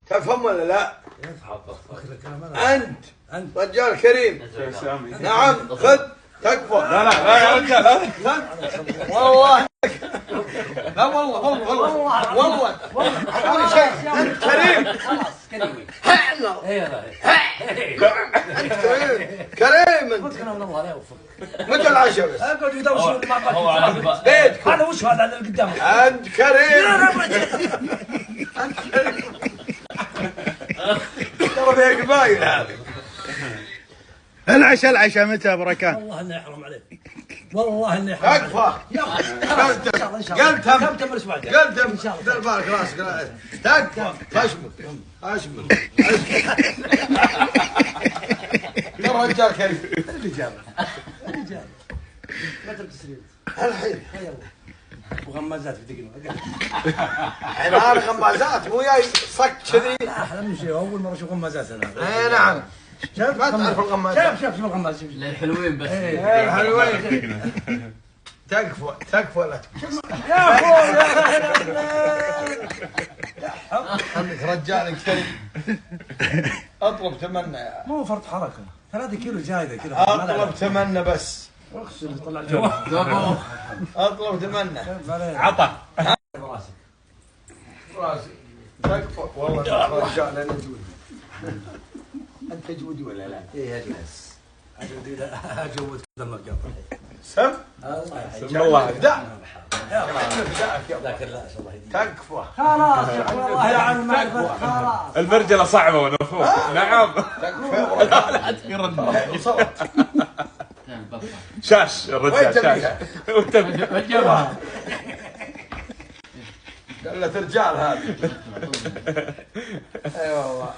تفهم ولا لا؟ أنت أنت رجال كريم. نعم خذ تكفى. لا لا لا يا رجال والله لا والله أعطوني شيء. أنت كريم. خلاص كريمي. أنت كريم أنت. قلت من الله لا يوفق. متى العشاء بس؟ اقعد يدوش ما قلت بيتكم. هذا وش هذا اللي قدامك؟ أنت كريم. أنت كريم. ترى فيها قبايل هذه. العشاء متى يا بركان؟ والله اني احرم عليك. والله اني احرم عليك. تكفى. ان شاء الله قلتم كم تمر اسبوع قلتم ان شاء الله. دير بالك راسك. تكفى. اشمل ترى رجال كريم. الرجال لا ترك تسريب الحين يلا وغمازات في دقيقه. الحين غمازات مو جاي صك كذي. احلى من شيء اول مره اشوف غمازات انا. اي نعم. شوف ما تعرف الغمازات. شوف الغماز. الحلوين بس. ايه حلوين. تكفى لا تكفى. يا اخوي خليك رجال كريم. اطلب تمنى. مو فرط حركه 3 كيلو زايده كذا. اطلب تمنى بس. اغسل طلع الجو. اطلب تمنى. عطى راسي تكفى. والله رجال انا جود. انت جود ولا لا؟ ايه اجلس اجود دمك قبل. سم بسم الله. ابدع. لكن لا الله يهديك. تكفى. خلاص والله يا عم معرفة خلاص. المرجله صعبه ونفوق. نعم تكفى. لا تقرن وصلت. شاش الرجال شاش. وجبها. قلة رجال هذه. اي والله.